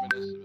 MNS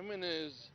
MNAs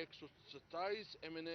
127 MNA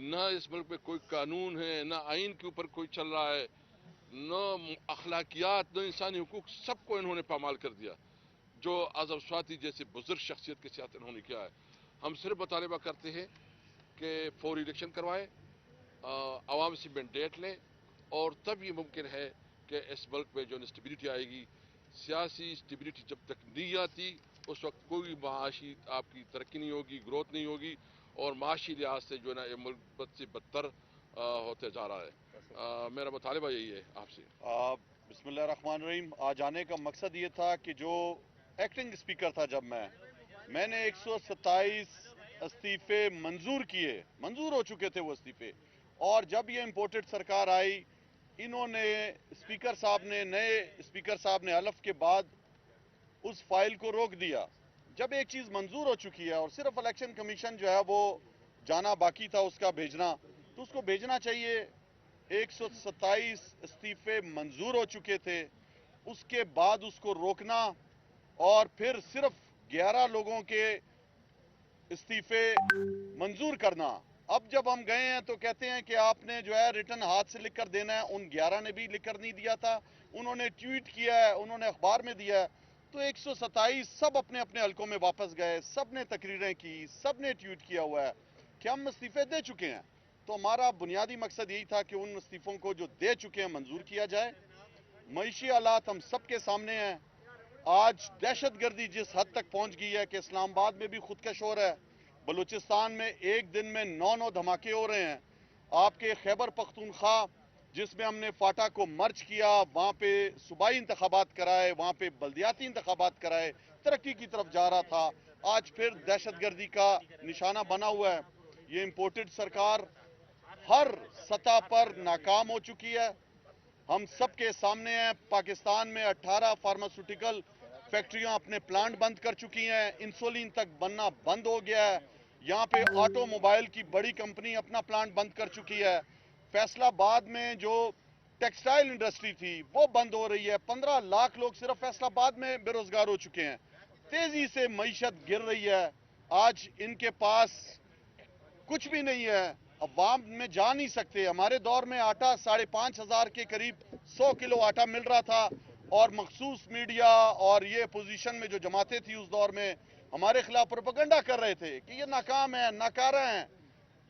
نہ اس ملک میں کوئی قانون ہے، نہ آئین کے اوپر کوئی چل رہا ہے، نہ اخلاقیات، نہ انسانی حقوق، سب کو انہوں نے پامال کر دیا. جو اعظم سواتی جیسے بزرگ شخصیت کے ساتھ انہوں نے کیا ہے. ہم صرف مطالبہ کرتے ہیں کہ فوری الیکشن کروائیں، عوام سے مینڈیٹ لیں، اور تب یہ ممکن ہے کہ اس ملک میں جو اسٹیبلٹی آئے گی. سیاسی اسٹیبلٹی جب تک نہیں آتی اس وقت کوئی معاشی آپ کی ترقی نہیں ہوگی، گروتھ نہیں ہوگی، اور معاشی لحاظ سے جو ہے نا یہ ملک بد سے بدتر ہوتے جا رہا ہے. میرا مطالبہ یہی ہے آپ سے. بسم اللہ الرحمن الرحیم. آج آنے کا مقصد یہ تھا کہ جو ایکٹنگ اسپیکر تھا، جب میں نے 127 استعفے منظور ہو چکے تھے وہ استعفے، اور جب یہ امپورٹڈ سرکار آئی، انہوں نے نئے اسپیکر صاحب نے حلف کے بعد اس فائل کو روک دیا. جب ایک چیز منظور ہو چکی ہے اور صرف الیکشن کمیشن جو ہے وہ جانا باقی تھا اس کا بھیجنا، تو اس کو بھیجنا چاہیے. 127 استعفے منظور ہو چکے تھے، اس کے بعد اس کو روکنا اور پھر صرف 11 لوگوں کے استعفے منظور کرنا. اب جب ہم گئے ہیں تو کہتے ہیں کہ آپ نے جو ہے ریٹن ہاتھ سے لکھ کر دینا ہے. ان 11 نے بھی لکھ کر نہیں دیا تھا، انہوں نے ٹویٹ کیا ہے، انہوں نے اخبار میں دیا ہے. تو 127 سب اپنے اپنے حلقوں میں واپس گئے، سب نے تقریریں کی، سب نے ٹویٹ کیا ہوا ہے کہ ہم استعفے دے چکے ہیں. تو ہمارا بنیادی مقصد یہی تھا کہ ان استعفوں کو جو دے چکے ہیں منظور کیا جائے. معاشی حالات ہم سب کے سامنے ہیں. آج دہشت گردی جس حد تک پہنچ گئی ہے کہ اسلام آباد میں بھی خودکش ہو رہا ہے، بلوچستان میں ایک دن میں 9 دھماکے ہو رہے ہیں. آپ کے خیبر پختونخوا جس میں ہم نے فاٹا کو مرج کیا، وہاں پہ صوبائی انتخابات کرائے، وہاں پہ بلدیاتی انتخابات کرائے، ترقی کی طرف جا رہا تھا، آج پھر دہشت گردی کا نشانہ بنا ہوا ہے. یہ امپورٹڈ سرکار ہر سطح پر ناکام ہو چکی ہے. ہم سب کے سامنے ہیں، پاکستان میں 18 فارماسیوٹیکل فیکٹریاں اپنے پلانٹ بند کر چکی ہیں، انسولین تک بننا بند ہو گیا ہے. یہاں پہ آٹو موبائل کی بڑی کمپنی اپنا پلانٹ بند کر چکی ہے. فیصل آباد میں جو ٹیکسٹائل انڈسٹری تھی وہ بند ہو رہی ہے. 15 لاکھ لوگ صرف فیصل آباد میں بے روزگار ہو چکے ہیں. تیزی سے معیشت گر رہی ہے. آج ان کے پاس کچھ بھی نہیں ہے، عوام میں جا نہیں سکتے. ہمارے دور میں آٹا 5,500 کے قریب 100 کلو آٹا مل رہا تھا، اور مخصوص میڈیا اور یہ اپوزیشن میں جو جماعتیں تھی اس دور میں ہمارے خلاف پروپیگنڈا کر رہے تھے کہ یہ ناکام ہیں، ناکارہ ہیں،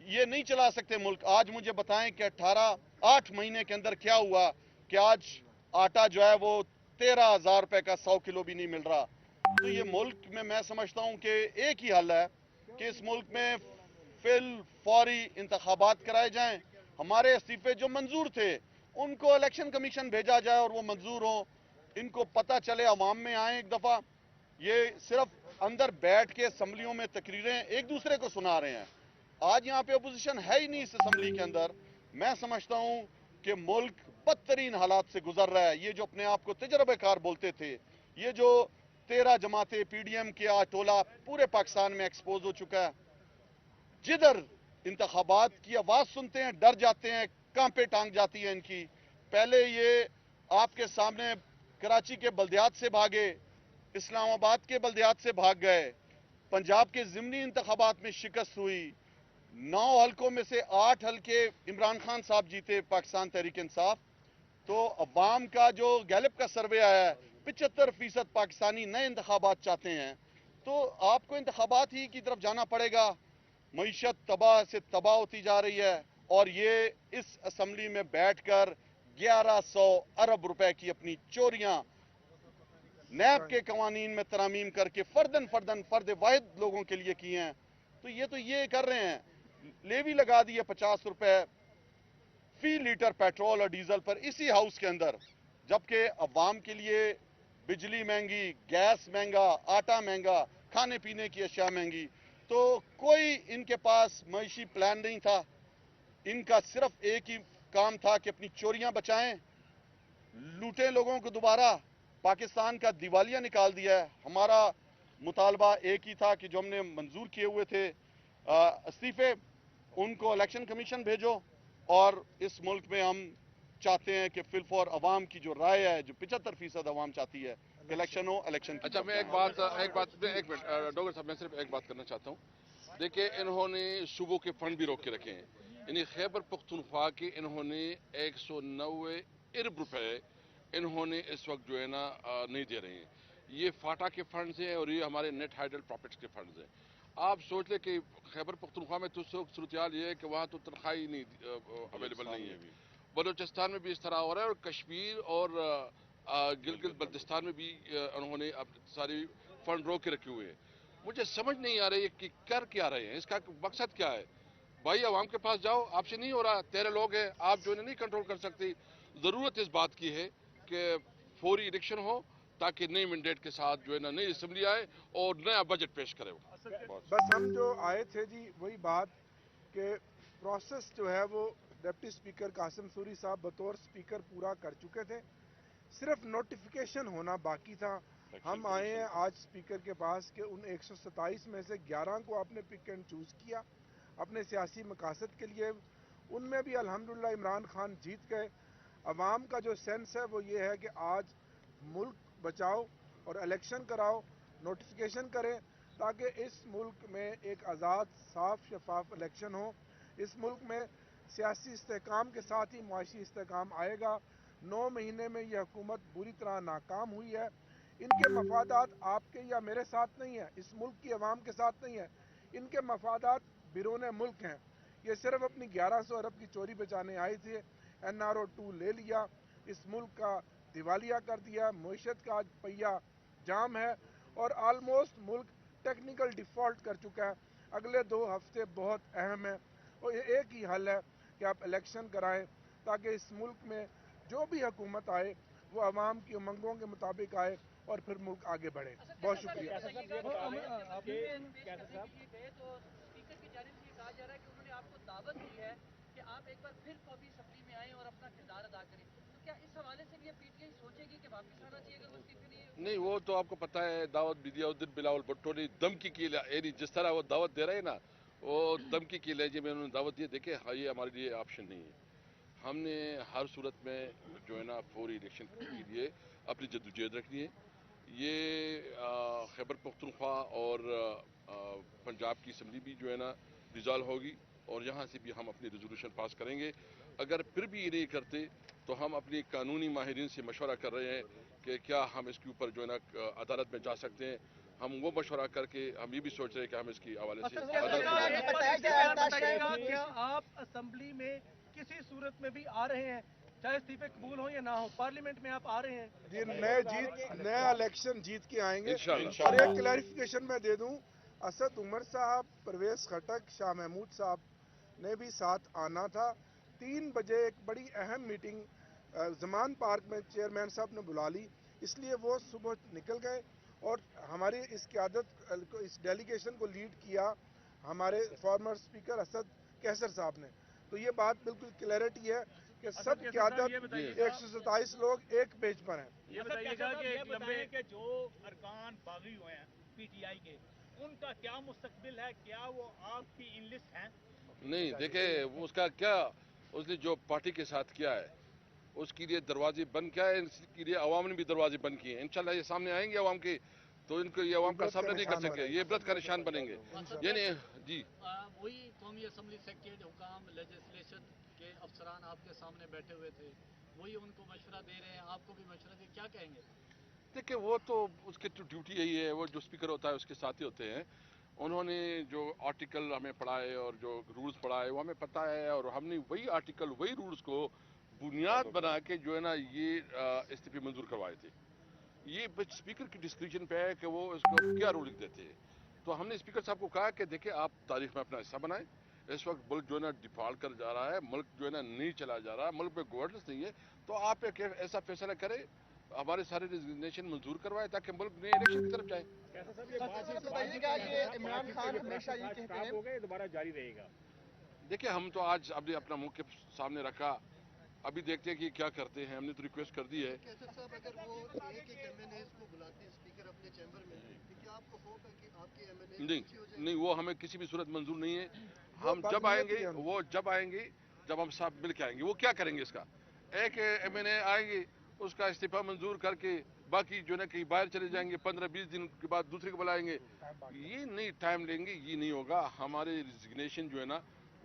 یہ نہیں چلا سکتے ملک. آج مجھے بتائیں کہ 8 مہینے کے اندر کیا ہوا کہ آج آٹا جو ہے وہ 13,000 روپے کا 100 کلو بھی نہیں مل رہا. تو یہ ملک میں سمجھتا ہوں کہ ایک ہی حل ہے کہ اس ملک میں فوری انتخابات کرائے جائیں. ہمارے استعفے جو منظور تھے ان کو الیکشن کمیشن بھیجا جائے اور وہ منظور ہوں. ان کو پتہ چلے، عوام میں آئیں ایک دفعہ. یہ صرف اندر بیٹھ کے اسمبلیوں میں تقریریں ایک دوسرے کو سنا رہے ہیں. آج یہاں پہ اپوزیشن ہے ہی نہیں اس اسمبلی کے اندر. میں سمجھتا ہوں کہ ملک بدترین حالات سے گزر رہا ہے. یہ جو اپنے آپ کو تجربہ کار بولتے تھے، یہ جو 13 جماعتیں پی ڈی ایم کے ٹولہ پورے پاکستان میں ایکسپوز ہو چکا ہے. جدھر انتخابات کی آواز سنتے ہیں ڈر جاتے ہیں، کانپے ٹانگ جاتی ہے ان کی. پہلے یہ آپ کے سامنے کراچی کے بلدیات سے بھاگے، اسلام آباد کے بلدیات سے بھاگ گئے، پنجاب کے ضمنی انتخابات میں شکست ہوئی. 9 حلقوں میں سے 8 حلقے عمران خان صاحب جیتے پاکستان تحریک انصاف. تو عوام کا جو گیلپ کا سروے آیا ہے، 75% پاکستانی نئے انتخابات چاہتے ہیں. تو آپ کو انتخابات ہی کی طرف جانا پڑے گا. معیشت تباہ سے تباہ ہوتی جا رہی ہے، اور یہ اس اسمبلی میں بیٹھ کر 1100 ارب روپے کی اپنی چوریاں نیب کے قوانین میں ترامیم کر کے فرد واحد لوگوں کے لیے کی ہیں. تو یہ کر رہے ہیں. لیوی لگا دی ہے 50 روپے فی لیٹر پیٹرول اور ڈیزل پر اسی ہاؤس کے اندر، جبکہ عوام کے لیے بجلی مہنگی، گیس مہنگا، آٹا مہنگا، کھانے پینے کی اشیاء مہنگی. تو کوئی ان کے پاس معاشی پلان نہیں تھا. ان کا صرف ایک ہی کام تھا کہ اپنی چوریاں بچائیں، لوٹیں لوگوں کو دوبارہ. پاکستان کا دیوالیہ نکال دیا ہے. ہمارا مطالبہ ایک ہی تھا کہ جو ہم نے منظور کیے ہوئے تھے استعفے، ان کو الیکشن کمیشن بھیجو. اور اس ملک میں ہم چاہتے ہیں کہ فور عوام کی جو رائے ہے، جو 75% عوام چاہتی ہے کہ الیکشن ہو، الیکشن کی اچھا، طرف میں ایک جائیں. منٹ ڈاکٹر صاحب، میں صرف ایک بات کرنا چاہتا ہوں. دیکھیں، انہوں نے صوبوں کے فنڈ بھی روک کے رکھے ہیں. یعنی خیبر پختونخوا کے انہوں نے 190 ارب روپے انہوں نے اس وقت جو ہے نا نہیں دے رہے ہیں. یہ فاٹا کے فنڈز ہیں اور یہ ہمارے نیٹ ہائیڈل پراپرٹس کے فنڈز ہیں. آپ سوچ لیں کہ خیبر پختونخوا میں تو صورتحال یہ ہے کہ وہاں تو تنخواہ ہی نہیں اویلیبل نہیں ہے. بلوچستان میں بھی اس طرح ہو رہا ہے اور کشمیر اور گلگت بلتستان میں بھی انہوں نے ساری فنڈ روک کے رکھے ہوئے ہیں. مجھے سمجھ نہیں آ رہی ہے کہ کر کیا رہے ہیں, اس کا مقصد کیا ہے. بھائی عوام کے پاس جاؤ, آپ سے نہیں ہو رہا, 13 لوگ ہیں, آپ جو ہے نہیں کنٹرول کر سکتے. ضرورت اس بات کی ہے کہ فوری الیکشن ہو تاکہ نئی مینڈیٹ کے ساتھ جو ہے نا نئی اسمبلی آئے اور نیا بجٹ پیش کرے. بس ہم جو آئے تھے جی وہی بات کہ پروسیس جو ہے وہ ڈپٹی اسپیکر قاسم سوری صاحب بطور اسپیکر پورا کر چکے تھے, صرف نوٹیفیکیشن ہونا باقی تھا. ہم آئے ہیں آج اسپیکر کے پاس کہ ان 127 میں سے 11 کو آپ نے پک اینڈ چوز کیا اپنے سیاسی مقاصد کے لیے. ان میں بھی الحمدللہ عمران خان جیت گئے. عوام کا جو سینس ہے وہ یہ ہے کہ آج ملک بچاؤ اور الیکشن کراؤ, نوٹیفیکیشن کریں تاکہ اس ملک میں ایک آزاد صاف شفاف الیکشن ہو. اس ملک میں سیاسی استحکام کے ساتھ ہی معاشی استحکام آئے گا. 9 مہینے میں یہ حکومت بری طرح ناکام ہوئی ہے. ان کے مفادات آپ کے یا میرے ساتھ نہیں ہیں, اس ملک کی عوام کے ساتھ نہیں ہیں, ان کے مفادات بیرون ملک ہیں. یہ صرف اپنی 1100 ارب کی چوری بچانے آئے تھے. NRO 2 لے لیا, اس ملک کا دیوالیہ کر دیا, معیشت کا پہیہ جام ہے اور آلموسٹ ملک ٹیکنیکل ڈیفالٹ کر چکا ہے. اگلے 2 ہفتے بہت اہم ہیں اور ایک ہی حل ہے کہ آپ الیکشن کرائیں تاکہ اس ملک میں جو بھی حکومت آئے وہ عوام کی امنگوں کے مطابق آئے اور پھر ملک آگے بڑھے. بہت شکریہ. اسپیکر کی جانب سے یہ کہا جا رہا ہے کہ انہوں نے آپ کو دعوت دی ہے کہ آپ ایک بار پھر قومی اسمبلی میں آئیں اور اپنا کردار ادا کریں. تو کیا اس حوالے سے بھی یہ PTI سوچے گی کہ واپس آنا چاہیے اگر وہ استعفے نہیں, وہ تو آپ کو پتہ ہے دعوت بھی دیا ادھر بلاول بھٹو نے دھمکی کی, یعنی جس طرح وہ دعوت دے رہے ہیں نا وہ دھمکی کی لہجے میں انہوں نے دعوت دی. دیکھیں یہ ہمارے لیے آپشن نہیں ہے. ہم نے ہر صورت میں جو ہے نا فوری الیکشن کے لیے اپنی جدوجہد رکھنی ہے. یہ خیبر پختونخوا اور پنجاب کی اسمبلی بھی جو ہے نا ریزالو ہوگی اور یہاں سے بھی ہم اپنی ریزولوشن پاس کریں گے. اگر پھر بھی یہ نہیں کرتے تو ہم اپنی قانونی ماہرین سے مشورہ کر رہے ہیں کہ کیا ہم اس کے اوپر جو ہے نا عدالت میں جا سکتے ہیں. ہم وہ مشورہ کر کے ہم یہ بھی سوچ رہے ہیں کہ ہم اس کی حوالے سے کیا آپ اسمبلی میں کسی صورت میں بھی آ رہے ہیں چاہے استعفے قبول ہوں یا نہ ہو, پارلیمنٹ میں آپ آ رہے ہیں؟ جی نیا الیکشن جیت کے آئیں گے. انشاءاللہ. اور ایک کلیریفیکیشن میں دے دوں, اسد عمر صاحب, پرویز خٹک, شاہ محمود صاحب نے بھی ساتھ آنا تھا. 3 بجے ایک بڑی اہم میٹنگ زمان پارک میں چیئرمین صاحب نے بلا لی, اس لیے وہ صبح نکل گئے اور ہماری اس قیادت اس ڈیلیگیشن کو لیڈ کیا ہمارے فارمر اسپیکر اسد کیسر صاحب نے. تو یہ بات بالکل کلیئرٹی ہے کہ سب قیادت 127 لوگ ایک پیج پر ہیں. یہ بتائیے گا کہ جو ارکان باغی ہوئے ہیں PTI کے, ان کا کیا مستقبل ہے, کیا وہ آپ کی ان لسٹ ہیں؟ نہیں, دیکھیں وہ اس کا کیا, اس نے جو پارٹی کے ساتھ کیا ہے اس کے لیے دروازے بند کیا ہے, اس کے لیے عوام نے بھی دروازے بند کیے ہیں. انشاءاللہ یہ سامنے آئیں گے عوام کے تو ان کو یہ عوام کا سامنا نہیں کر سکے, یہ عبرت کا نشان بنیں گے. یعنی جی وہی قومی اسمبلی سیکریٹریٹ حکام لیجسلیشن کے افسران آپ کے سامنے بیٹھے ہوئے تھے, وہی ان کو مشورہ دے رہے ہیں, آپ کو بھی مشورہ دے, کیا کہیں گے؟ دیکھیں وہ تو اس کی ڈیوٹی یہی ہے, وہ جو اسپیکر ہوتا ہے اس کے ساتھی ہوتے ہیں. انہوں نے جو آرٹیکل ہمیں پڑھائے اور جو رولز پڑھائے وہ ہمیں پتہ ہے اور ہم نے وہی آرٹیکل وہی رولز کو بنیاد بنا کے جو ہے نا یہ استعفے منظور کروائے تھے. یہ اسپیکر کی ڈسکریشن پہ ہے کہ وہ اس کو کیا رولنگ دیتے ہیں. تو ہم نے اسپیکر صاحب کو کہا کہ دیکھیں آپ تاریخ میں اپنا حصہ بنائیں. اس وقت ملک جو ہے نا ڈیفالٹ کر جا رہا ہے, ملک جو ہے نا نہیں چلا جا رہا ہے, ملک میں گورننس نہیں ہے, تو آپ ایک ایسا فیصلہ کریں ہمارے سارے ریزگنیشن منظور کروائے تاکہ ملک نئے الیکشن کی طرف جائے. عمران خان ہمیشہ یہ کہتے ہیں دوبارہ جاری رہے گا. دیکھیں ہم تو آج اب نے اپنا موقف سامنے رکھا, ابھی دیکھتے ہیں کہ کیا کرتے ہیں. ہم نے تو ریکویسٹ کر دی ہے. کیسر صاحب اگر وہ ایک MNAs کو بلاتے ہیں اسپیکر اپنے چیمبر میں, تو کیا آپ کو خوف ہے کہ آپ کے MNAs نہیں, وہ ہمیں کسی بھی صورت منظور نہیں ہے. ہم جب آئیں گے, وہ جب آئیں گے جب ہم سب مل کے آئیں گے. وہ کیا کریں گے, اس کا ایک MNA آئیں گے اس کا استعفیٰ منظور کر کے باقی جو ہے نا کہیں باہر چلے جائیں گے, 15-20 دن کے بعد دوسرے کو بلائیں گے. یہ نہیں ٹائم لیں گے, یہ نہیں ہوگا. ہمارے ریزگنیشن جو ہے نا